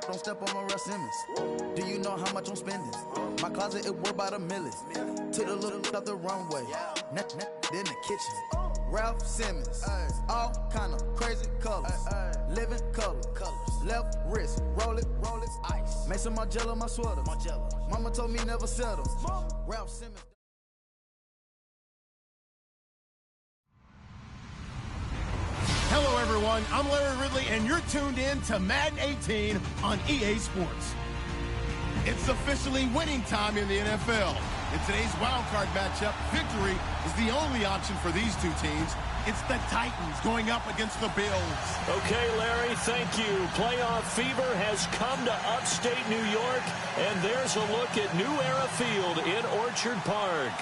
don't step on my Ralph Simmons. Do you know how much I'm spending? My closet, it worth about $1 million. Took the little out the runway. In the kitchen. Ralph Simmons. All kind of crazy colors. Living color. Left wrist. Roll it. Ice. Make some Margiela my sweater. Mama told me never settle. Ralph Simmons. Hello, everyone. I'm Larry Ridley, and you're tuned in to Madden 18 on EA Sports. It's officially winning time in the NFL. In today's wildcard matchup, victory is the only option for these two teams. It's the Titans going up against the Bills. Okay, Larry, thank you. Playoff fever has come to upstate New York, and there's a look at New Era Field in Orchard Park.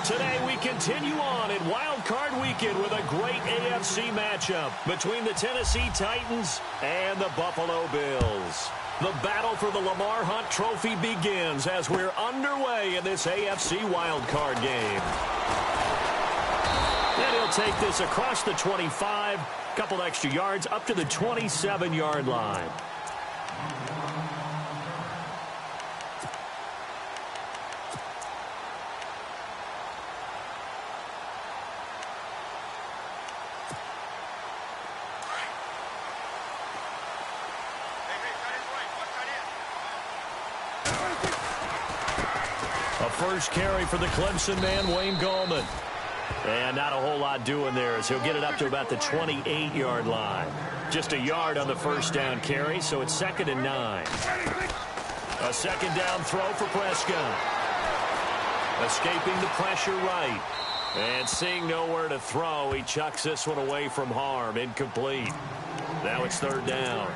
Today, we continue on in Wild Card Weekend with a great AFC matchup between the Tennessee Titans and the Buffalo Bills. The battle for the Lamar Hunt Trophy begins as we're underway in this AFC Wild Card game. And he'll take this across the 25, couple extra yards up to the 27-yard line. A first carry for the Clemson man, Wayne Gallman. And not a whole lot doing there as he'll get it up to about the 28-yard line. Just a yard on the first down carry, so it's 2nd and 9. A second down throw for Prescott. Escaping the pressure right. And seeing nowhere to throw, he chucks this one away from harm. Incomplete. Now it's 3rd down.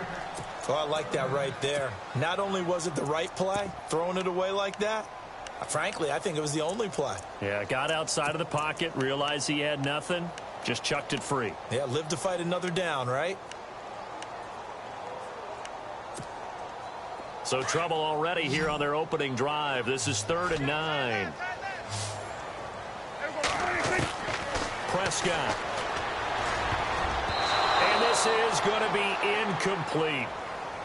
Oh, I like that right there. Not only was it the right play, throwing it away like that, frankly, I think it was the only play. Yeah, got outside of the pocket, realized he had nothing, just chucked it free. Yeah, live to fight another down, right? So trouble already here on their opening drive. This is 3rd and 9. Prescott. And this is going to be incomplete.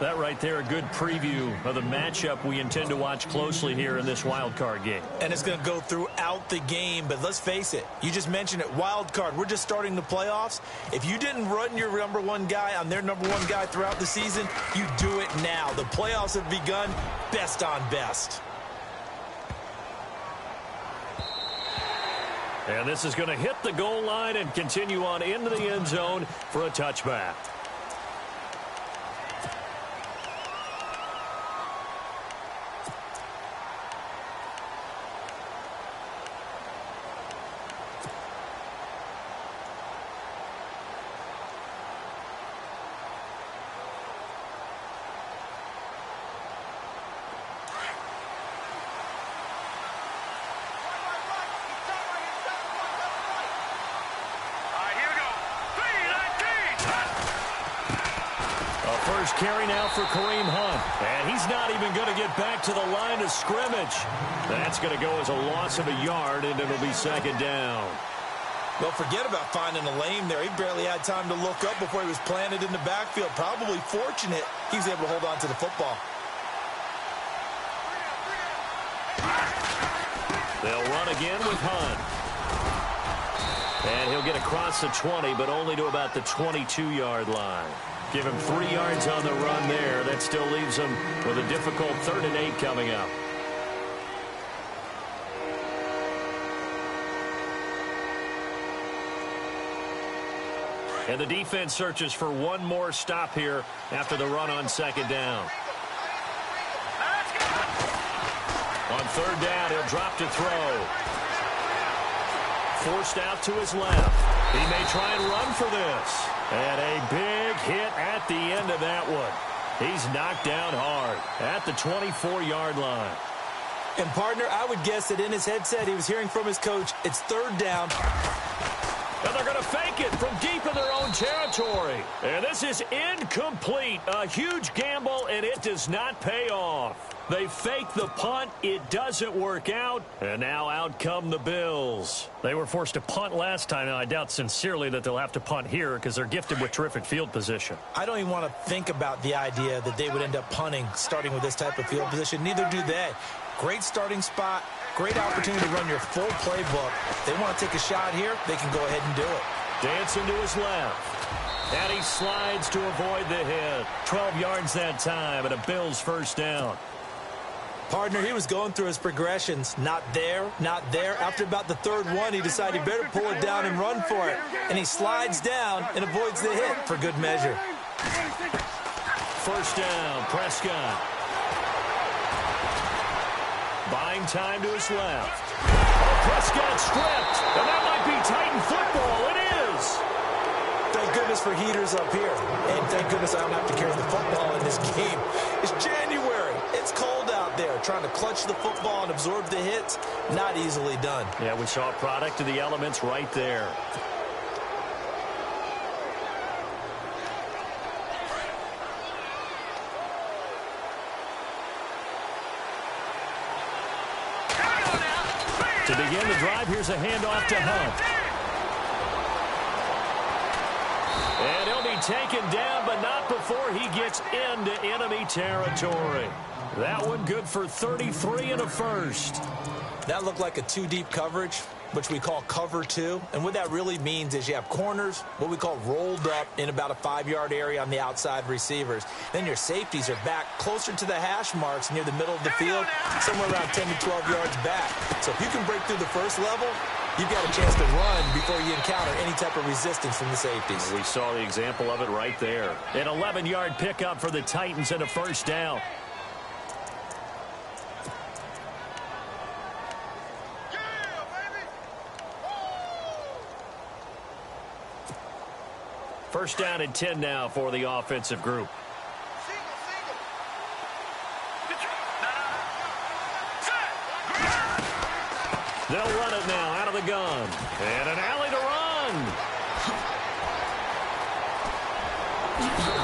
That right there, a good preview of the matchup we intend to watch closely here in this wild card game. And it's going to go throughout the game, but let's face it, you just mentioned it, wild card. We're just starting the playoffs. If you didn't run your number one guy on their number one guy throughout the season, you do it now. The playoffs have begun, best on best. And this is going to hit the goal line and continue on into the end zone for a touchback. First carry now for Kareem Hunt. And he's not even going to get back to the line of scrimmage. That's going to go as a loss of a yard, and it'll be 2nd down. Well, forget about finding a lane there. He barely had time to look up before he was planted in the backfield. Probably fortunate he was able to hold on to the football. They'll run again with Hunt. And he'll get across the 20, but only to about the 22-yard line. Give him 3 yards on the run there. That still leaves him with a difficult 3rd and 8 coming up. And the defense searches for one more stop here after the run on 2nd down. On 3rd down, he'll drop to throw. Forced out to his left. He may try and run for this. And a big hit at the end of that one. He's knocked down hard at the 24-yard line. And, partner, I would guess that in his headset he was hearing from his coach, it's 3rd down. And they're going to fake it from deep in their own territory. And this is incomplete. A huge gamble, and it does not pay off. They fake the punt. It doesn't work out. And now out come the Bills. They were forced to punt last time. Now, I doubt sincerely that they'll have to punt here because they're gifted with terrific field position. I don't even want to think about the idea that they would end up punting starting with this type of field position. Neither do they. Great starting spot. Great opportunity to run your full playbook. If they want to take a shot here, they can go ahead and do it. Dancing to his left. And he slides to avoid the hit. 12 yards that time and a Bills first down. Partner, he was going through his progressions. Not there, not there. After about the third one, he decided he better pull it down and run for it. And he slides down and avoids the hit for good measure. First down, Prescott. Buying time to his left. Oh, Prescott stripped. And that might be Titan football. It is. Thank goodness for heaters up here. And thank goodness I don't have to carry the football in this game. It's January. It's cold out there. Trying to clutch the football and absorb the hits, not easily done. Yeah, we saw a product of the elements right there. To begin the drive, here's a handoff to Hunt. And he'll be taken down, but not before he gets into enemy territory. That one good for 33 and a first. That looked like a two-deep coverage, which we call cover two. And what that really means is you have corners, what we call rolled up in about a 5-yard area on the outside receivers. Then your safeties are back closer to the hash marks near the middle of the field, somewhere around 10 to 12 yards back. So if you can break through the first level, you've got a chance to run before you encounter any type of resistance from the safeties. We saw the example of it right there. An 11-yard pickup for the Titans and a first down. First down and 10 now for the offensive group. They'll run it now out of the gun. And an alley to run.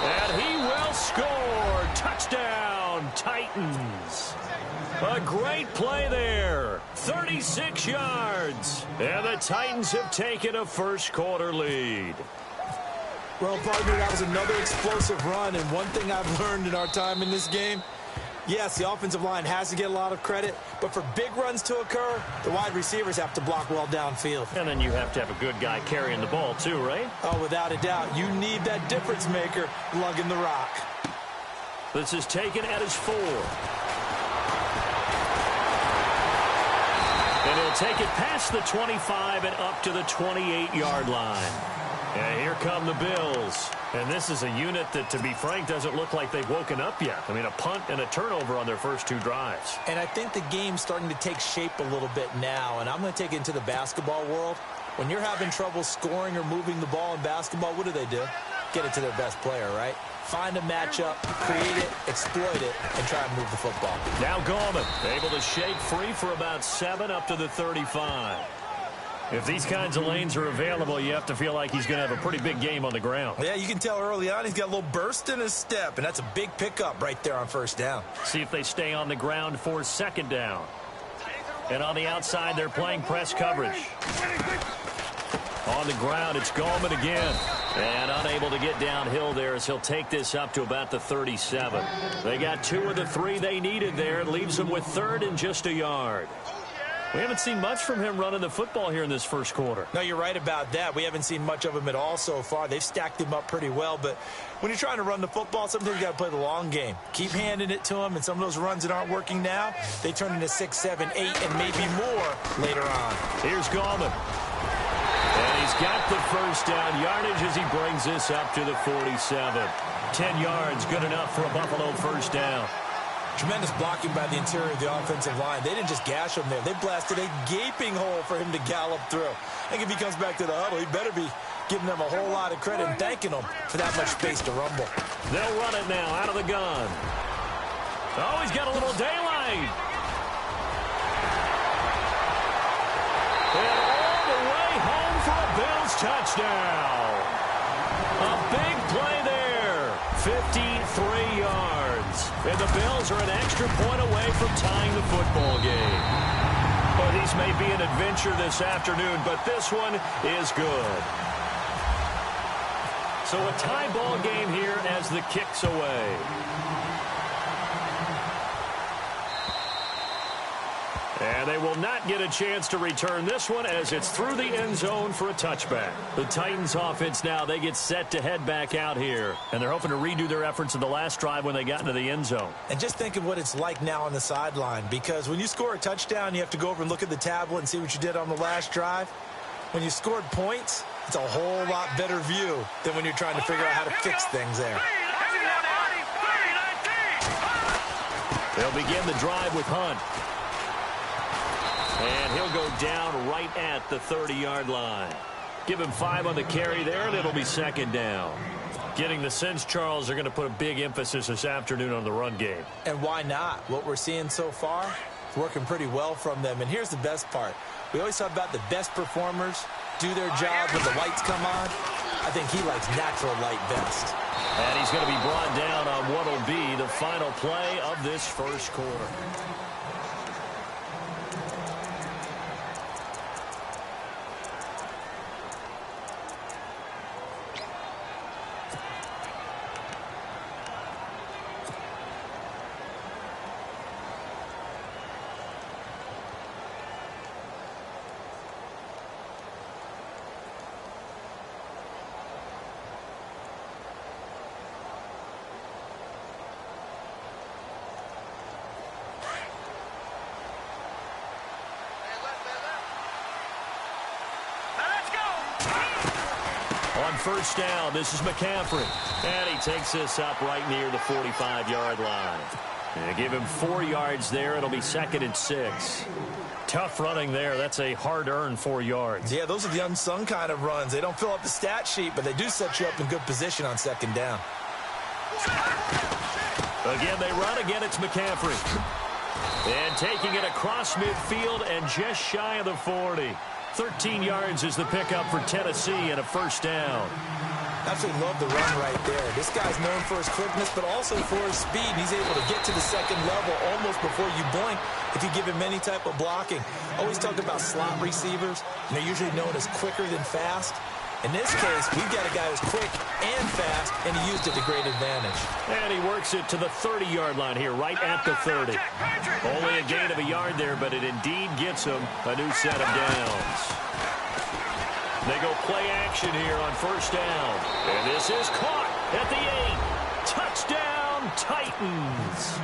And he will score. Touchdown, Titans. A great play there. 36 yards. And the Titans have taken a first-quarter lead. Well, partner, that was another explosive run, and one thing I've learned in our time in this game, yes, the offensive line has to get a lot of credit, but for big runs to occur, the wide receivers have to block well downfield. And then you have to have a good guy carrying the ball too, right? Oh, without a doubt. You need that difference maker lugging the rock. This is taken at his 4. And he'll take it past the 25 and up to the 28-yard line. And here come the Bills. And this is a unit that, to be frank, doesn't look like they've woken up yet. I mean, a punt and a turnover on their first 2 drives. And I think the game's starting to take shape a little bit now. And I'm going to take it into the basketball world. When you're having trouble scoring or moving the ball in basketball, what do? Get it to their best player, right? Find a matchup, create it, exploit it, and try and move the football. Now Gorman able to shake free for about 7 up to the 35. If these kinds of lanes are available, you have to feel like he's going to have a pretty big game on the ground. Yeah, you can tell early on he's got a little burst in his step, and that's a big pickup right there on first down. See if they stay on the ground for second down. And on the outside, they're playing press coverage. On the ground, it's Gorman again. And unable to get downhill there as he'll take this up to about the 37. They got 2 of the 3 they needed there. It leaves them with 3rd and just a yard. We haven't seen much from him running the football here in this first quarter. No, you're right about that. We haven't seen much of him at all so far. They've stacked him up pretty well, but when you're trying to run the football, sometimes you got to play the long game. Keep handing it to him, and some of those runs that aren't working now, they turn into 6, 7, 8, and maybe more later on. Here's Gorman. And he's got the first down yardage as he brings this up to the 47. 10 yards, good enough for a Buffalo first down. Tremendous blocking by the interior of the offensive line. They didn't just gash him there. They blasted a gaping hole for him to gallop through. I think if he comes back to the huddle, he better be giving them a whole lot of credit and thanking them for that much space to rumble. They'll run it now out of the gun. Oh, he's got a little daylight. And all the way home for a Bills touchdown. A big play there. 53 yards. And the Bills are an extra point away from tying the football game. Well, these may be an adventure this afternoon, but this one is good. So a tie ball game here as the kick's away. And they will not get a chance to return this one as it's through the end zone for a touchback. The Titans offense now, they get set to head back out here. And they're hoping to redo their efforts in the last drive when they got into the end zone. And just think of what it's like now on the sideline, because when you score a touchdown, you have to go over and look at the tablet and see what you did on the last drive. When you scored points, it's a whole lot better view than when you're trying to figure out how to fix things there. They'll begin the drive with Hunt. And he'll go down right at the 30-yard line. Give him 5 on the carry there, and it'll be second down. Getting the sense, Charles, they're going to put a big emphasis this afternoon on the run game. And why not? What we're seeing so far is working pretty well from them. And here's the best part. We always talk about the best performers do their job when the lights come on. I think he likes natural light best. And he's going to be brought down on what will be the final play of this first quarter. On first down, this is McCaffrey. And he takes this up right near the 45-yard line. And give him 4 yards there. It'll be second and 6. Tough running there. That's a hard-earned 4 yards. Yeah, those are the unsung kind of runs. They don't fill up the stat sheet, but they do set you up in good position on second down. Again, they run. Again, it's McCaffrey. And taking it across midfield and just shy of the 40. 13 yards is the pickup for Tennessee and a first down. Absolutely love the run right there. This guy's known for his quickness, but also for his speed. He's able to get to the second level almost before you blink if you give him any type of blocking. Always talk about slot receivers, and they're usually known as quicker than fast. In this case, we've got a guy who's quick and fast, and he used it to great advantage. And he works it to the 30-yard line here, right at the 30. Only a gain of a yard there, but it indeed gets him a new set of downs. They go play action here on first down. And this is caught at the 8. Touchdown, Titans.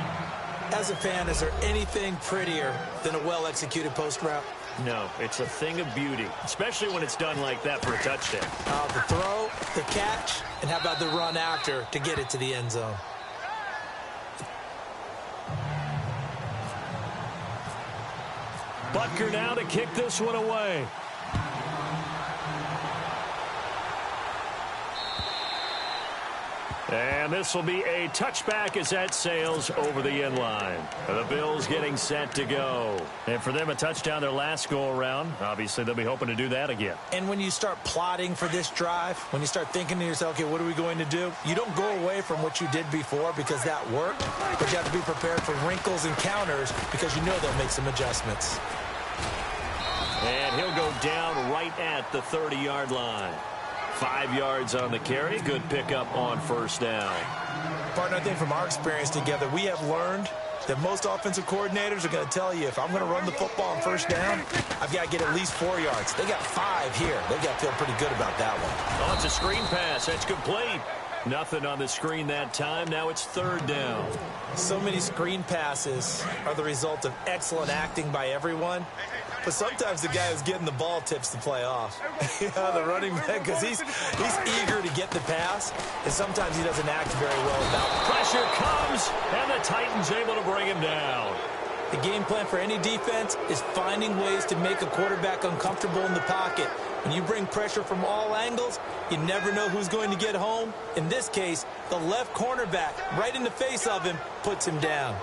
As a fan, is there anything prettier than a well-executed post route? No, it's a thing of beauty, especially when it's done like that for a touchdown. The throw, the catch, and how about the run after to get it to the end zone? Butker now to kick this one away. And this will be a touchback as that sails over the end line. The Bills getting set to go. And for them, a touchdown their last go-around. Obviously, they'll be hoping to do that again. And when you start plotting for this drive, when you start thinking to yourself, okay, what are we going to do? You don't go away from what you did before because that worked, but you have to be prepared for wrinkles and counters because you know they'll make some adjustments. And he'll go down right at the 30-yard line. 5 yards on the carry. Good pickup on first down. Partner, I think from our experience together, we have learned that most offensive coordinators are going to tell you, if I'm going to run the football on first down, I've got to get at least 4 yards. They got 5 here. They've got to feel pretty good about that one. Oh, it's a screen pass. That's complete. Nothing on the screen that time. Now it's third down. So many screen passes are the result of excellent acting by everyone. But sometimes the guy who's getting the ball tips the play off. The running back, because he's eager to get the pass, and sometimes he doesn't act very well about it. Pressure comes, and the Titans able to bring him down. The game plan for any defense is finding ways to make a quarterback uncomfortable in the pocket. When you bring pressure from all angles, you never know who's going to get home. In this case, the left cornerback, right in the face of him, puts him down.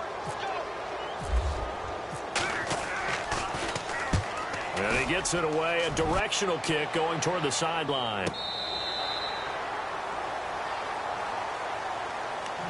And he gets it away, a directional kick going toward the sideline.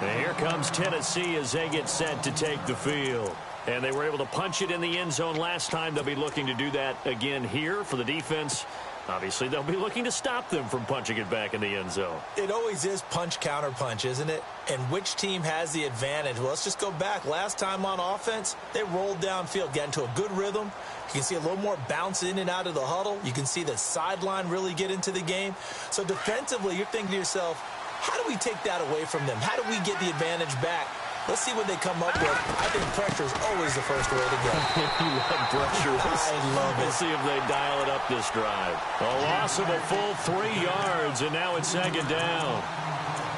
And here comes Tennessee as they get set to take the field. And they were able to punch it in the end zone last time. They'll be looking to do that again here for the defense. Obviously, they'll be looking to stop them from punching it back in the end zone. It always is punch-counter-punch, isn't it? And which team has the advantage? Well, let's just go back. Last time on offense, they rolled downfield, got into a good rhythm. You can see a little more bounce in and out of the huddle. You can see the sideline really get into the game. So defensively, you're thinking to yourself, how do we take that away from them? How do we get the advantage back? Let's see what they come up with. I think pressure is always the first way to go. You love pressure. I love it. We'll see if they dial it up this drive. A loss of a full 3 yards, and now it's second down.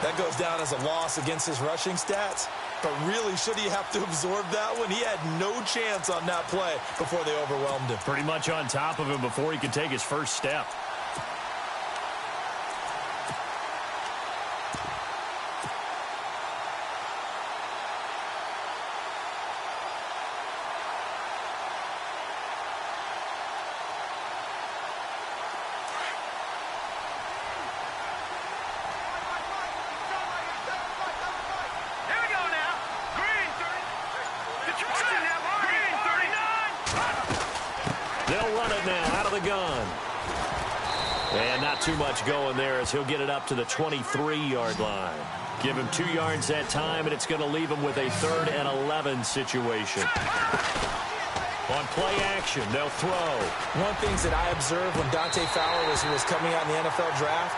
That goes down as a loss against his rushing stats. But really, should he have to absorb that one? He had no chance on that play before they overwhelmed him. Pretty much on top of him before he could take his first step. They'll run it now out of the gun. And not too much going there as he'll get it up to the 23-yard line. Give him 2 yards that time, and it's going to leave him with a 3rd and 11 situation. On play action, they'll throw. One of the things that I observed when Dante Fowler was coming out in the NFL draft,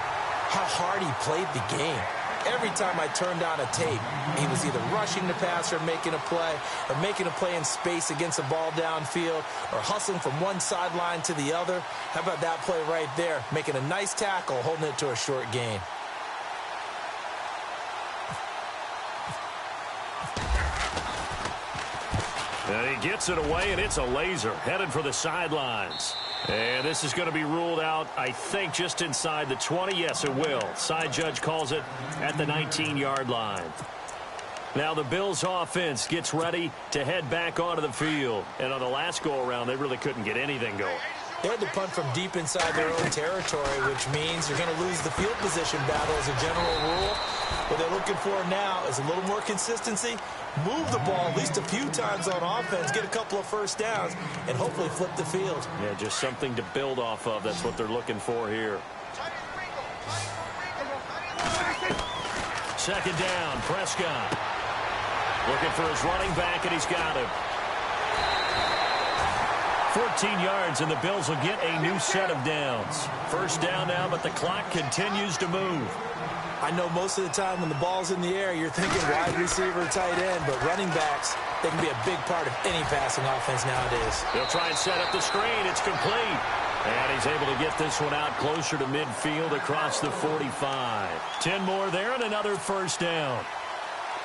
how hard he played the game. Every time I turned on a tape, he was either rushing the passer, making a play in space against a ball downfield, or hustling from one sideline to the other. How about that play right there? Making a nice tackle, holding it to a short gain. And he gets it away, and it's a laser, headed for the sidelines. And this is going to be ruled out, I think, just inside the 20. Yes, it will. Side judge calls it at the 19-yard line. Now the Bills offense gets ready to head back onto the field. And on the last go-around, they really couldn't get anything going. They had to punt from deep inside their own territory, which means you're going to lose the field position battle as a general rule. What they're looking for now is a little more consistency, move the ball at least a few times on offense, get a couple of first downs, and hopefully flip the field. Yeah, just something to build off of. That's what they're looking for here. Second down, Prescott. Looking for his running back, and he's got him. 14 yards, and the Bills will get a new set of downs. First down now, but the clock continues to move. I know most of the time when the ball's in the air, you're thinking wide receiver, tight end, but running backs, they can be a big part of any passing offense nowadays. They'll try and set up the screen. It's complete. And he's able to get this one out closer to midfield across the 45. 10 more there and another first down.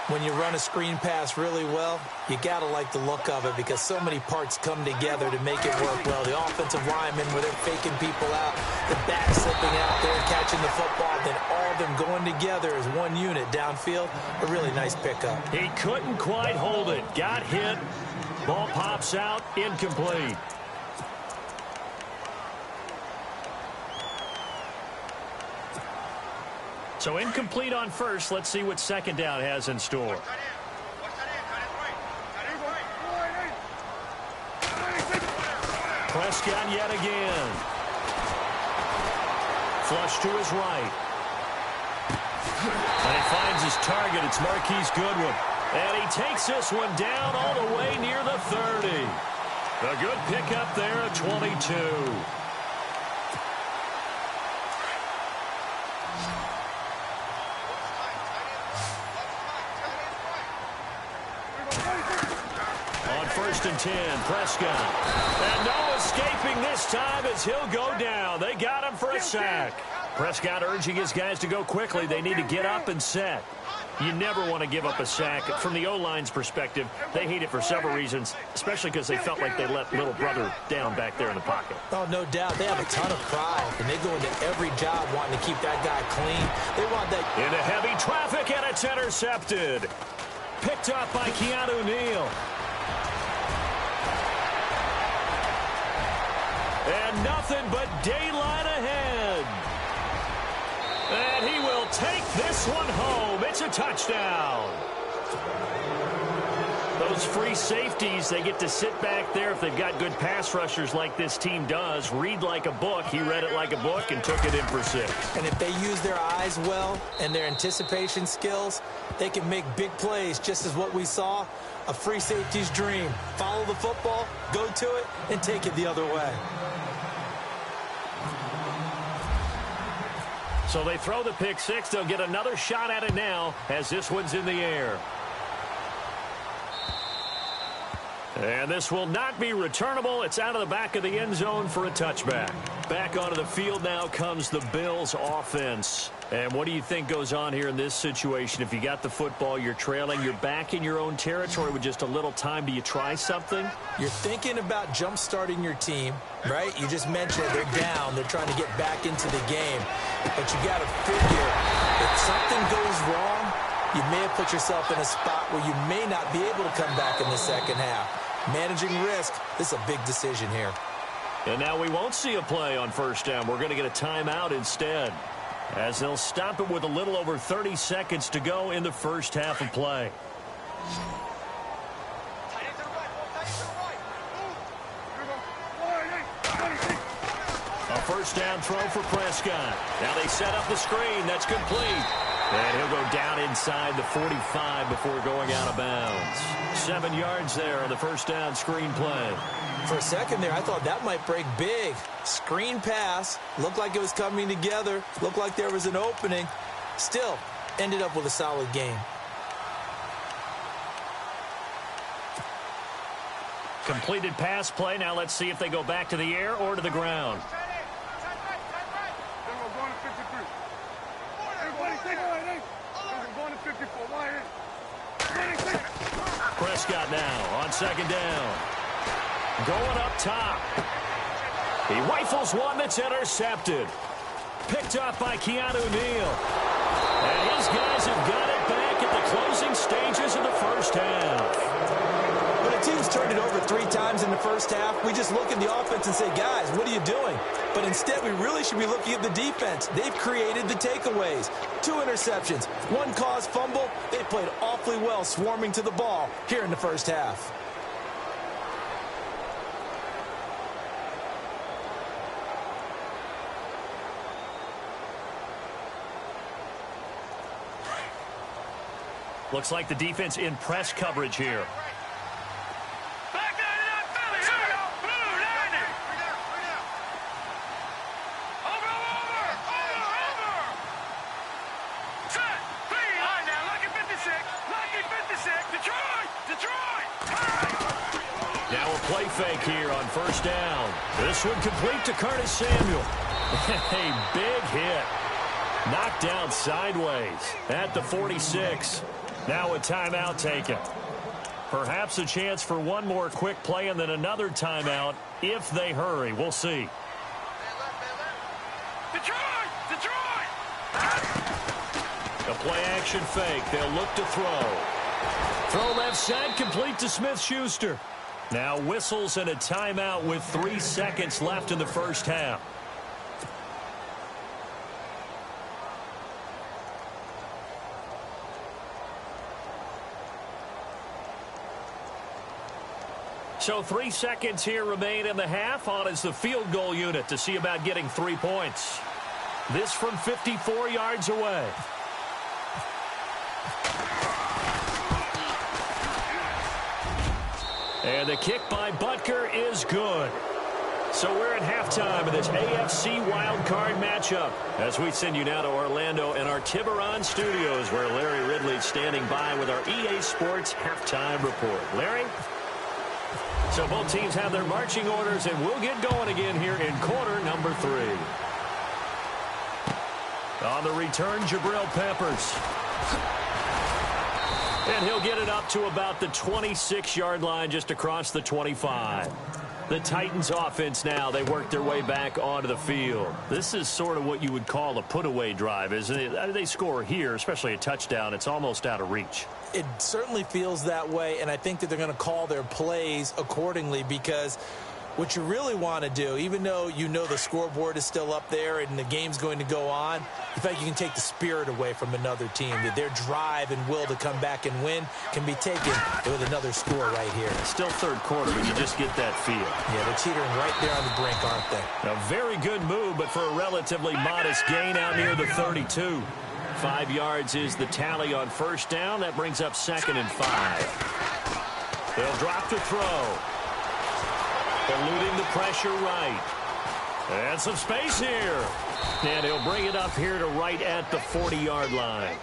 When you run a screen pass really well, you got to like the look of it because so many parts come together to make it work well. The offensive linemen, where they're faking people out, the back slipping out there, catching the football, then all of them going together as one unit downfield. A really nice pickup. He couldn't quite hold it. Got hit. Ball pops out. Incomplete. So incomplete on first. Let's see what second down has in store. Prescott yet again. Flush to his right. And he finds his target. It's Marquise Goodwin. And he takes this one down all the way near the 30. A good pickup there at 22. First and 10, Prescott. And no escaping this time as he'll go down. They got him for a sack. Prescott urging his guys to go quickly. They need to get up and set. You never want to give up a sack. From the O-line's perspective, they hate it for several reasons, especially because they felt like they let little brother down back there in the pocket. Oh, no doubt. They have a ton of pride, and they go into every job wanting to keep that guy clean. They want that. Into heavy traffic, and it's intercepted. Picked up by Keanu Neal. And nothing but daylight ahead. And he will take this one home. It's a touchdown. Those free safeties, they get to sit back there if they've got good pass rushers like this team does. Read like a book. He read it like a book and took it in for 6. And if they use their eyes well and their anticipation skills, they can make big plays, just as what we saw. A free safety's dream. Follow the football, go to it, and take it the other way. So they throw the pick 6. They'll get another shot at it now as this one's in the air. And this will not be returnable. It's out of the back of the end zone for a touchback. Back onto the field now comes the Bills offense. And what do you think goes on here in this situation? If you got the football, you're trailing, you're back in your own territory with just a little time. Do you try something? You're thinking about jump-starting your team, right? You just mentioned it. They're down. They're trying to get back into the game. But you got to figure, if something goes wrong, you may have put yourself in a spot where you may not be able to come back in the second half. Managing risk, this is a big decision here. And now we won't see a play on first down. We're going to get a timeout instead, as they'll stop it with a little over 30 seconds to go in the first half of play. A first down throw for Prescott. Now they set up the screen. That's complete. And he'll go down inside the 45 before going out of bounds. 7 yards there on the first down screen play. For a second there, I thought that might break big. Screen pass. Looked like it was coming together. Looked like there was an opening. Still, ended up with a solid game. Completed pass play. Now let's see if they go back to the air or to the ground. Prescott now on second down. Going up top. He rifles one that's intercepted. Picked up by Keanu Neal. And his guys have got it back at the closing stages of the first half. When a team's turned it over 3 times in the first half, we just look at the offense and say, guys, what are you doing? But instead, we really should be looking at the defense. They've created the takeaways. 2 interceptions, 1 caused fumble. They played awfully well swarming to the ball here in the first half. Looks like the defense in press coverage here. Now a play fake here on first down. This one complete to Curtis Samuel. A big hit. Knocked down sideways at the 46. Now a timeout taken. Perhaps a chance for one more quick play and then another timeout if they hurry. We'll see. A play action fake. They'll look to throw. Throw left side complete to Smith-Schuster. Now whistles and a timeout with 3 seconds left in the first half. So 3 seconds here remain in the half. On is the field goal unit to see about getting 3 points. This from 54 yards away. And the kick by Butker is good. So we're at halftime of this AFC wildcard matchup as we send you now to Orlando and our Tiburon studios where Larry Ridley's standing by with our EA Sports halftime report. Larry? So both teams have their marching orders, and we'll get going again here in quarter number 3. On the return, Jabril Peppers. And he'll get it up to about the 26-yard line just across the 25. The Titans offense now, they work their way back onto the field. This is sort of what you would call a put-away drive, isn't it? They score here, especially a touchdown. It's almost out of reach. It certainly feels that way, and I think that they're going to call their plays accordingly because what you really want to do, even though you know the scoreboard is still up there and the game's going to go on, in fact, you can take the spirit away from another team. That their drive and will to come back and win can be taken with another score right here. Still third quarter, but you just get that feel. Yeah, they're teetering right there on the brink, aren't they? A very good move, but for a relatively modest gain out near the 32. 5 yards is the tally on first down. That brings up 2nd and 5. They'll drop to throw. Eluding the pressure right. And some space here. And he'll bring it up here to right at the 40-yard line.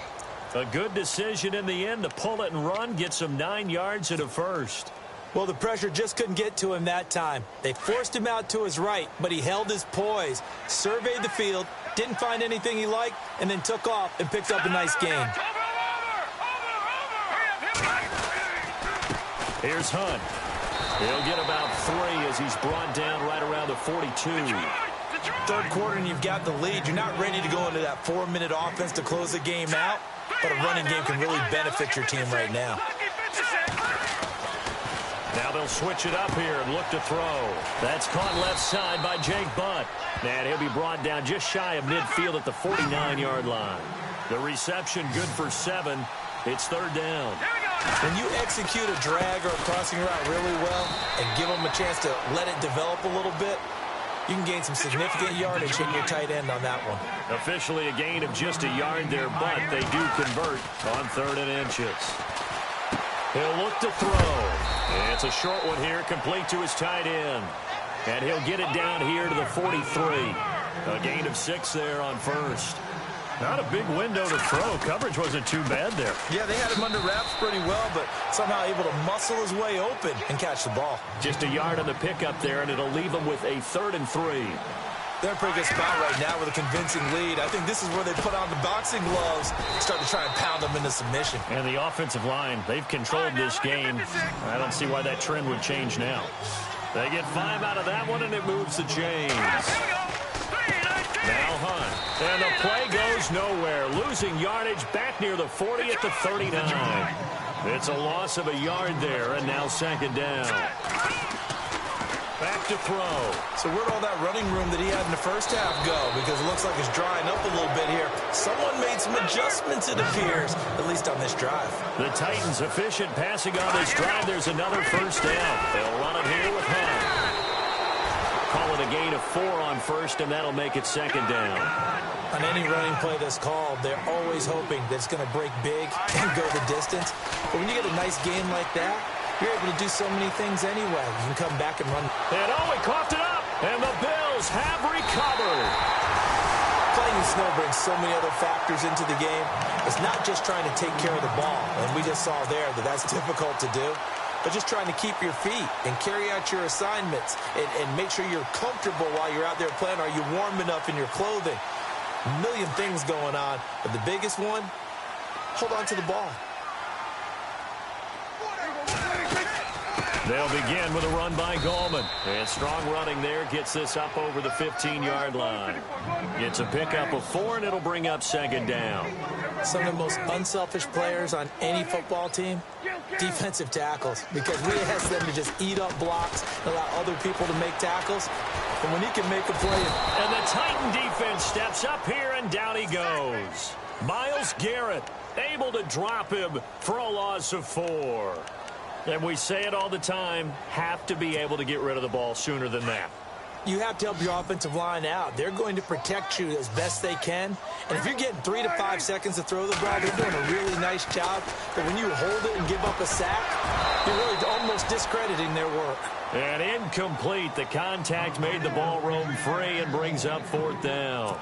A good decision in the end to pull it and run, get some 9 yards and a first. Well, the pressure just couldn't get to him that time. They forced him out to his right, but he held his poise, surveyed the field, didn't find anything he liked, and then took off and picked up a nice gain. Here's Hunt. He'll get about 3 as he's brought down right around the 42. Third quarter and you've got the lead. You're not ready to go into that 4-minute offense to close the game out, but a running game can really benefit your team right now. Now they'll switch it up here and look to throw. That's caught left side by Jake Butt. And he'll be brought down just shy of midfield at the 49-yard line. The reception good for 7. It's third down. When you execute a drag or a crossing route really well and give them a chance to let it develop a little bit, you can gain some significant yardage hitting your tight end on that one. Officially a gain of just a yard there, but they do convert on 3rd and inches. He'll look to throw. It's a short one here, complete to his tight end. And he'll get it down here to the 43. A gain of 6 there on first. Not a big window to throw. Coverage wasn't too bad there. Yeah, they had him under wraps pretty well, but somehow able to muscle his way open and catch the ball. Just a yard on the pickup there, and it'll leave them with a 3rd and 3. They're in a pretty good spot right now with a convincing lead. I think this is where they put on the boxing gloves and start to try and pound them into submission. And the offensive line, they've controlled this game. I don't see why that trend would change now. They get 5 out of that one, and it moves the chains. Now Hunt. And the play goes nowhere. Losing yardage back near the 40 at the 39. It's a loss of a yard there, and now 2nd down. Back to throw. So where'd all that running room that he had in the first half go? Because it looks like it's drying up a little bit here. Someone made some adjustments, it appears, at least on this drive. The Titans efficient passing on this drive. There's another first down. They'll run it here with Hunt. Call it a gain of 4 on first, and that'll make it 2nd down. On any running play that's called, they're always hoping that it's going to break big and go the distance. But when you get a nice game like that, you're able to do so many things anyway. You can come back and run. And he coughed it up, and the Bills have recovered. Playing in snow brings so many other factors into the game. It's not just trying to take care of the ball, and we just saw there that that's difficult to do. But just trying to keep your feet and carry out your assignments and make sure you're comfortable while you're out there playing. Are you warm enough in your clothing? A million things going on, but the biggest one, hold on to the ball. They'll begin with a run by Gallman. And strong running there gets this up over the 15-yard line. Gets a pickup of 4, and it'll bring up 2nd down. Some of the most unselfish players on any football team, defensive tackles, because we ask them to just eat up blocks and allow other people to make tackles. And when he can make a play. And the Titan defense steps up here, and down he goes. Myles Garrett able to drop him for a loss of 4. And we say it all the time, have to be able to get rid of the ball sooner than that. You have to help your offensive line out. They're going to protect you as best they can. And if you're getting 3 to 5 seconds to throw the ball, they're doing a really nice job. But when you hold it and give up a sack, you're really almost discrediting their work. And incomplete. The contact made the ball roam free and brings up 4th down.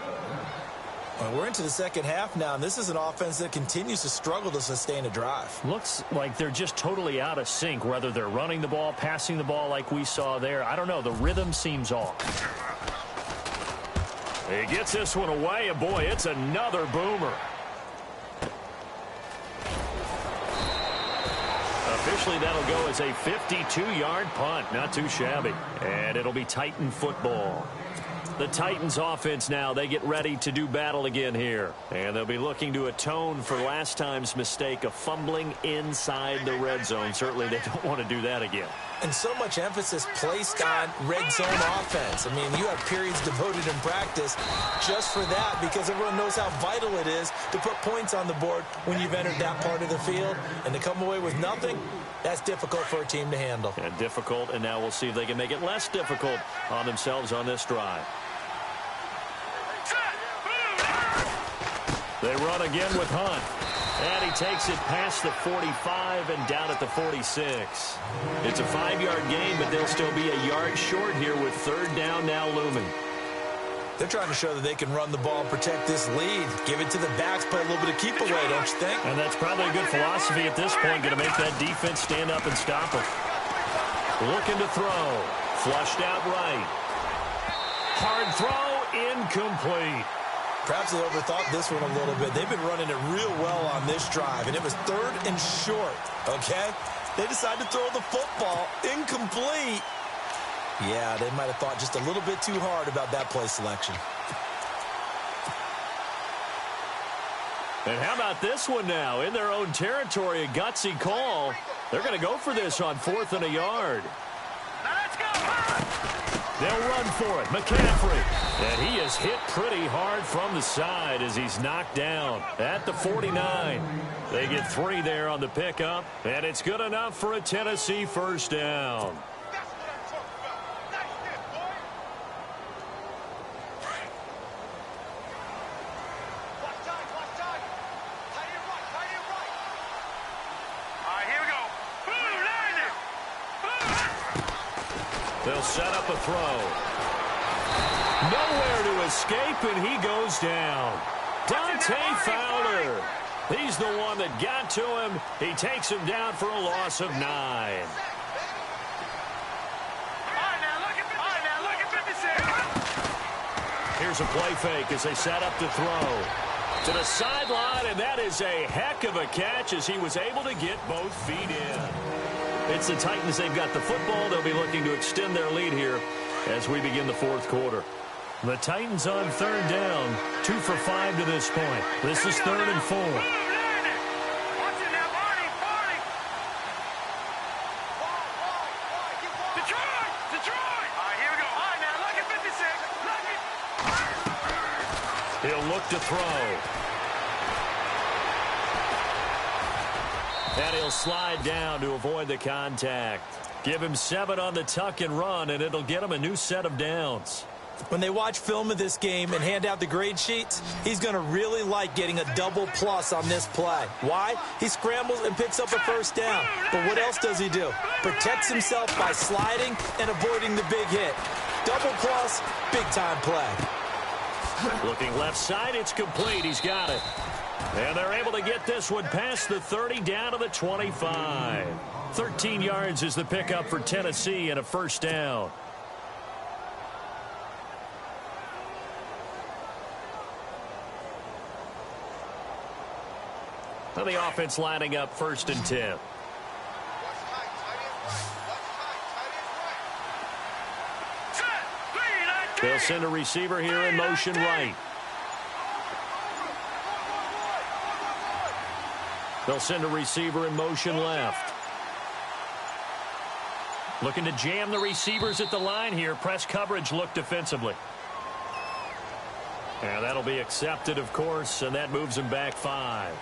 Well, we're into the second half now, and this is an offense that continues to struggle to sustain a drive. Looks like they're just totally out of sync, whether they're running the ball, passing the ball like we saw there. I don't know. The rhythm seems off. He gets this one away, and boy, it's another boomer. Officially, that'll go as a 52-yard punt. Not too shabby. And it'll be Titan football. The Titans offense now, they get ready to do battle again here. And they'll be looking to atone for last time's mistake of fumbling inside the red zone. Certainly they don't want to do that again. And so much emphasis placed on red zone offense. I mean, you have periods devoted in practice just for that because everyone knows how vital it is to put points on the board when you've entered that part of the field. And to come away with nothing, that's difficult for a team to handle. And difficult, and now we'll see if they can make it less difficult on themselves on this drive. They run again with Hunt. And he takes it past the 45 and down at the 46. It's a 5-yard gain, but they'll still be a yard short here with third down now looming. They're trying to show that they can run the ball and protect this lead. Give it to the backs, play a little bit of keep away, don't you think? And that's probably a good philosophy at this point, going to make that defense stand up and stop them. Looking to throw. Flushed out right. Hard throw, incomplete. Perhaps they overthought this one a little bit. They've been running it real well on this drive, and it was third and short, okay? They decided to throw the football incomplete. Yeah, they might have thought just a little bit too hard about that play selection. And how about this one now? In their own territory, a gutsy call. They're going to go for this on 4th and a yard. Now let's go! They'll run for it. McCaffrey. And he is hit pretty hard from the side as he's knocked down at the 49. They get 3 there on the pickup, and it's good enough for a Tennessee first down. They'll set up a throw. Nowhere to escape, and he goes down. Dante Fowler. He's the one that got to him. He takes him down for a loss of 9. Here's a play fake as they set up to throw. To the sideline, and that is a heck of a catch as he was able to get both feet in. It's the Titans. They've got the football. They'll be looking to extend their lead here as we begin the 4th quarter. The Titans on 3rd down, 2 for 5 to this point. This is 3rd and 4. He'll look to throw. And he'll slide down to avoid the contact. Give him 7 on the tuck and run, and it'll get him a new set of downs. When they watch film of this game and hand out the grade sheets, he's going to really like getting a double plus on this play. Why? He scrambles and picks up a first down. But what else does he do? Protects himself by sliding and avoiding the big hit. Double plus, big-time play. Looking left side, it's complete. He's got it. And they're able to get this one past the 30 down to the 25. 13 yards is the pickup for Tennessee and a first down. Now the offense lining up 1st and 10. They'll send a receiver here in motion right. They'll send a receiver in motion left. Looking to jam the receivers at the line here. Press coverage look defensively. And that'll be accepted, of course, and that moves him back 5.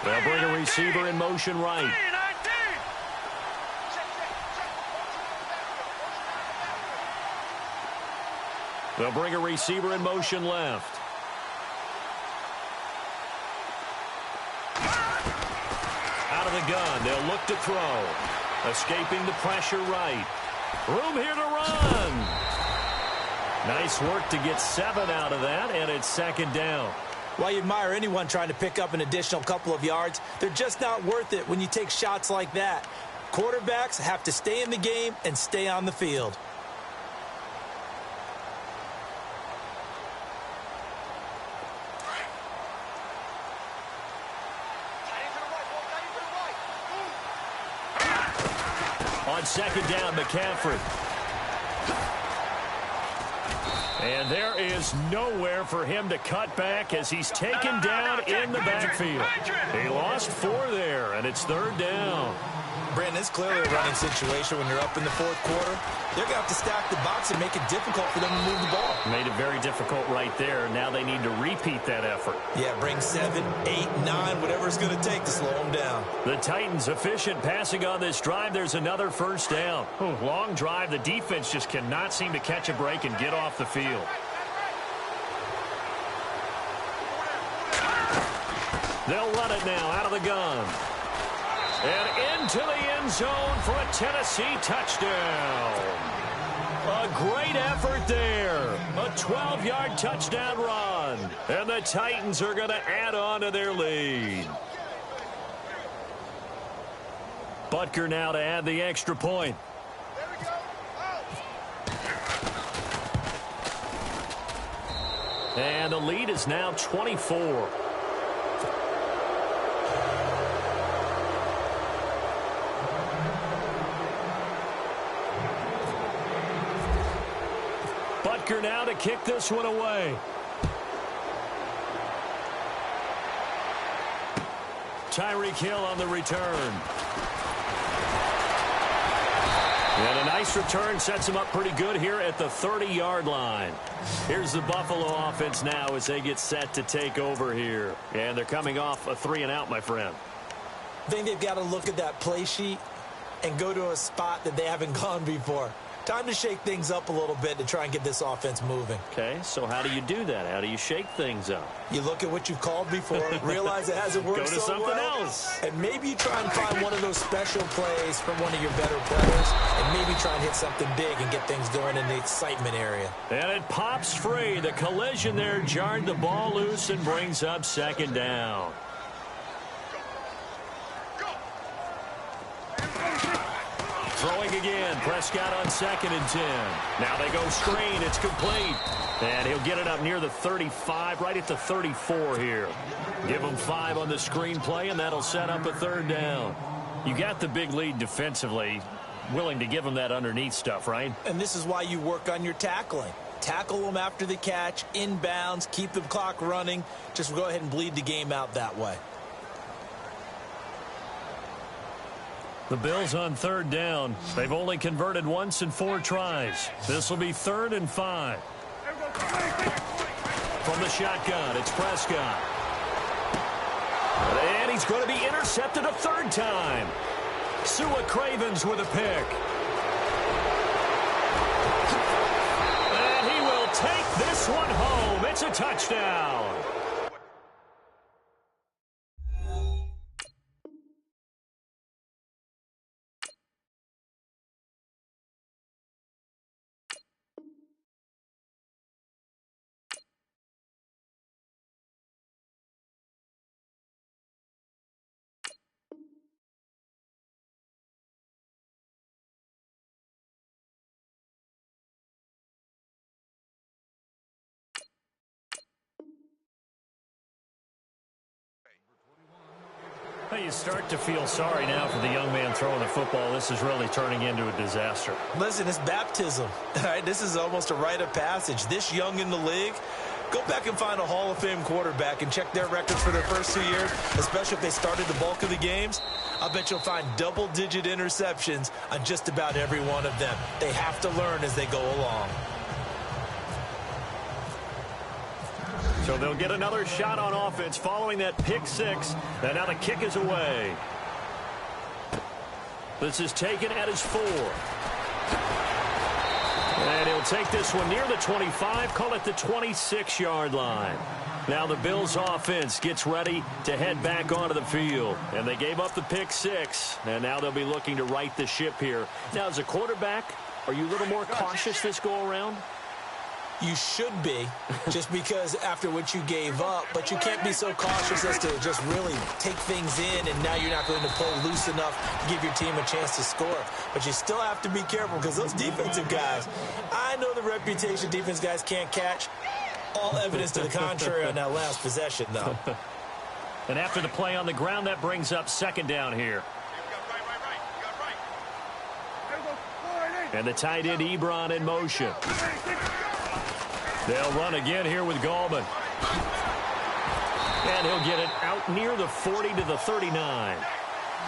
They'll bring a receiver in motion right. They'll bring a receiver in motion left. Out of the gun, they'll look to throw. Escaping the pressure right. Room here to run. Nice work to get 7 out of that, and it's 2nd down. While you admire anyone trying to pick up an additional couple of yards, they're just not worth it when you take shots like that. Quarterbacks have to stay in the game and stay on the field. On second down, McCaffrey. And there is nowhere for him to cut back as he's taken down in the backfield. He lost 4 there, and it's third down. Brandon, it's clearly a running situation when you're up in the fourth quarter. They're going to have to stack the box and make it difficult for them to move the ball. Made it very difficult right there. Now they need to repeat that effort. Yeah, bring 7, 8, 9, whatever it's going to take to slow them down. The Titans efficient passing on this drive. There's another first down. Long drive. The defense just cannot seem to catch a break and get off the field. They'll run it now out of the gun. And into the end zone for a Tennessee touchdown. A great effort there. A 12-yard touchdown run. And the Titans are going to add on to their lead. Butker now to add the extra point. And the lead is now 24. Butker now to kick this one away. Tyreek Hill on the return. And a nice return sets him up pretty good here at the 30-yard line. Here's the Buffalo offense now as they get set to take over here. And they're coming off a 3-and-out, my friend. I think they've got to look at that play sheet and go to a spot that they haven't gone before. Time to shake things up a little bit to try and get this offense moving. Okay, so how do you do that? How do you shake things up? You look at what you've called before, realize it hasn't worked so well. Go to something else. And maybe you try and find one of those special plays from one of your better players, and maybe try and hit something big and get things going in the excitement area. And it pops free. The collision there jarred the ball loose and brings up second down. Throwing again. Prescott on 2nd and 10. Now they go screen. It's complete. And he'll get it up near the 35, right at the 34 here. Give him 5 on the screen play, and that'll set up a third down. You got the big lead defensively. Willing to give him that underneath stuff, right? And this is why you work on your tackling. Tackle them after the catch, inbounds, keep the clock running. Just go ahead and bleed the game out that way. The Bills on third down. They've only converted once in 4 tries. This will be 3rd and 5. From the shotgun, it's Prescott. And he's going to be intercepted a 3rd time. Sua Cravens with a pick. And he will take this one home. It's a touchdown. You start to feel sorry now for the young man throwing the football. This is really turning into a disaster. Listen, it's baptism. All right, this is almost a rite of passage. This young in the league, go back and find a Hall of Fame quarterback and check their records for their first 2 years, especially if they started the bulk of the games. I bet you'll find double-digit interceptions on just about every one of them. They have to learn as they go along. So they'll get another shot on offense following that pick 6. And now the kick is away. This is taken at his 4. And he'll take this one near the 25, call it the 26-yard line. Now the Bills offense gets ready to head back onto the field. And they gave up the pick 6. And now they'll be looking to right the ship here. Now, as a quarterback, are you a little more cautious this go-around? You should be, just because after what you gave up, but you can't be so cautious as to just really take things in, and now you're not going to play loose enough to give your team a chance to score. But you still have to be careful because those defensive guys, I know the reputation defense guys can't catch. All evidence to the contrary on that last possession, though. And after the play on the ground, that brings up second down here. And the tight end Ebron in motion. They'll run again here with Gallman. And he'll get it out near the 40 to the 39.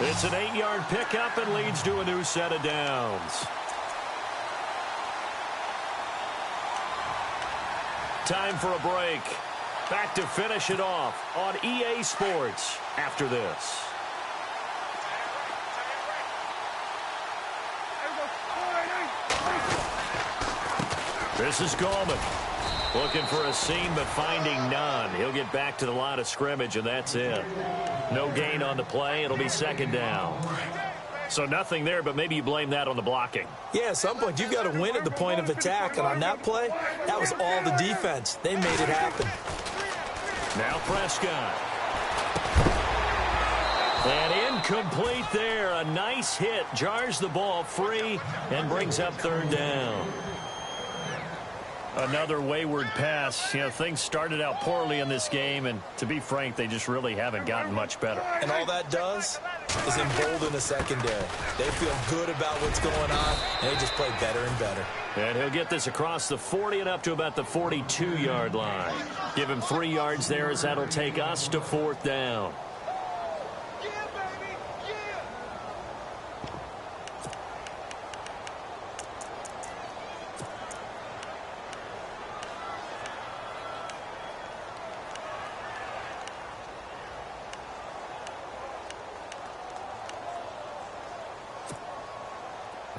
It's an 8-yard pickup and leads to a new set of downs. Time for a break. Back to finish it off on EA Sports after this. This is Gallman. Looking for a seam, but finding none. He'll get back to the line of scrimmage, and that's it. No gain on the play. It'll be second down. So nothing there, but maybe you blame that on the blocking. Yeah, at some point, you've got to win at the point of attack. And on that play, that was all the defense. They made it happen. Now Prescott. And incomplete there. A nice hit. Jars the ball free and brings up third down. Another wayward pass. You know, things started out poorly in this game, and to be frank, they just really haven't gotten much better. And all that does is embolden the secondary. They feel good about what's going on, and they just play better and better. And he'll get this across the 40 and up to about the 42-yard line. Give him 3 yards there, as that'll take us to fourth down.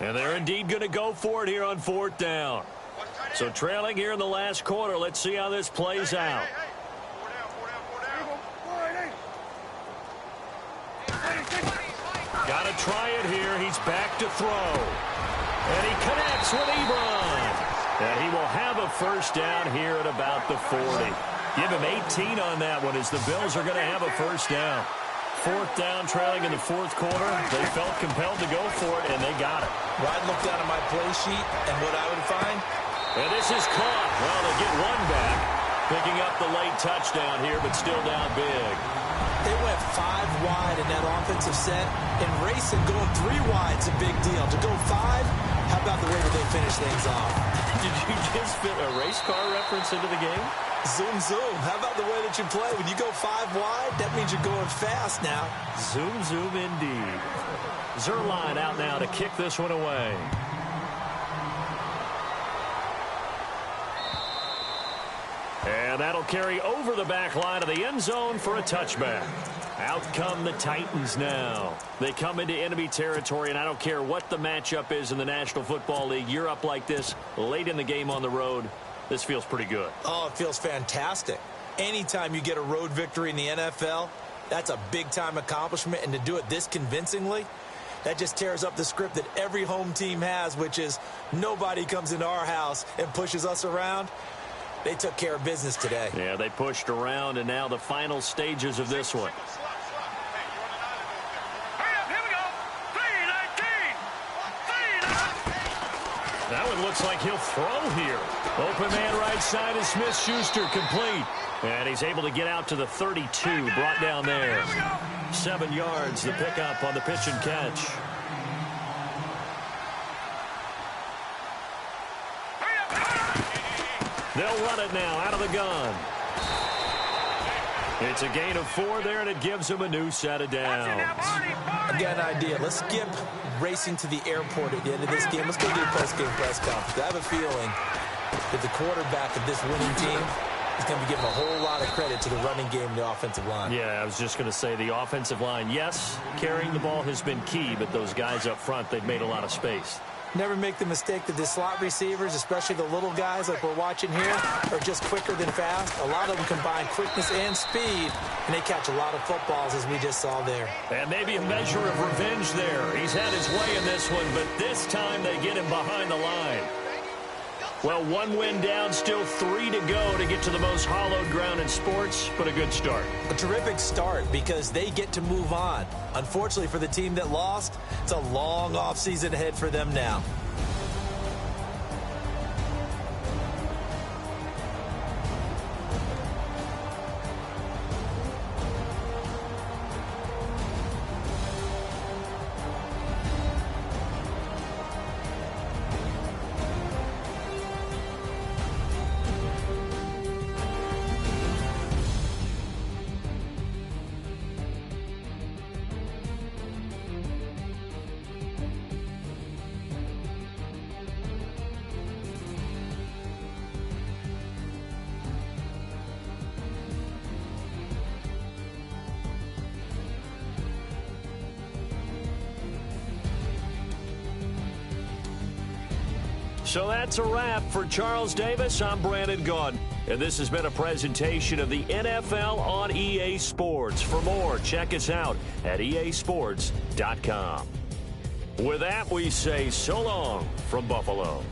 And they're indeed going to go for it here on fourth down. So trailing here in the last quarter. Let's see how this plays out. Got to try it here. He's back to throw. And he connects with Ebron. And he will have a first down here at about the 40. Give him 18 on that one as the Bills are going to have a first down. Fourth down, trailing in the fourth quarter. They felt compelled to go for it, and they got it. Well, I'd look down at my play sheet, and what I would find. And this is caught. Well, they get one back. Picking up the late touchdown here, but still down big. They went 5 wide in that offensive set, and racing going 3 wide is a big deal. To go 5, how about the way that they finish things off? Did you just fit a race car reference into the game? Zoom, zoom. How about the way that you play? When you go 5 wide, that means you're going fast now. Zoom, zoom indeed. Zerline out now to kick this one away. And that'll carry over the back line of the end zone for a touchback. Out come the Titans now. They come into enemy territory, and I don't care what the matchup is in the National Football League. You're up like this late in the game on the road. This feels pretty good. Oh, it feels fantastic. Anytime you get a road victory in the NFL, that's a big-time accomplishment. And to do it this convincingly, that just tears up the script that every home team has, which is nobody comes into our house and pushes us around. They took care of business today. Yeah, they pushed around, and now the final stages of this one. That one looks like he'll throw here. Open man right side is Smith-Schuster, complete. And he's able to get out to the 32, brought down there. 7 yards, the pickup on the pitch and catch. They'll run it now out of the gun. It's a gain of 4 there, and it gives them a new set of downs. I got an idea. Let's skip racing to the airport at the end of this game. Let's go do a post-game press conference. I have a feeling that the quarterback of this winning team is going to be given a whole lot of credit to the running game and the offensive line. Yeah, I was just going to say the offensive line. Yes, carrying the ball has been key, but those guys up front, they've made a lot of space. Never make the mistake that the slot receivers, especially the little guys like we're watching here, are just quicker than fast. A lot of them combine quickness and speed, and they catch a lot of footballs, as we just saw there. And maybe a measure of revenge there. He's had his way in this one, but this time they get him behind the line. Well, 1 win down, still 3 to go to get to the most hallowed ground in sports, but a good start. A terrific start because they get to move on. Unfortunately for the team that lost, it's a long offseason ahead for them now. So that's a wrap. For Charles Davis, I'm Brandon Gaudin. And this has been a presentation of the NFL on EA Sports. For more, check us out at easports.com. With that, we say so long from Buffalo.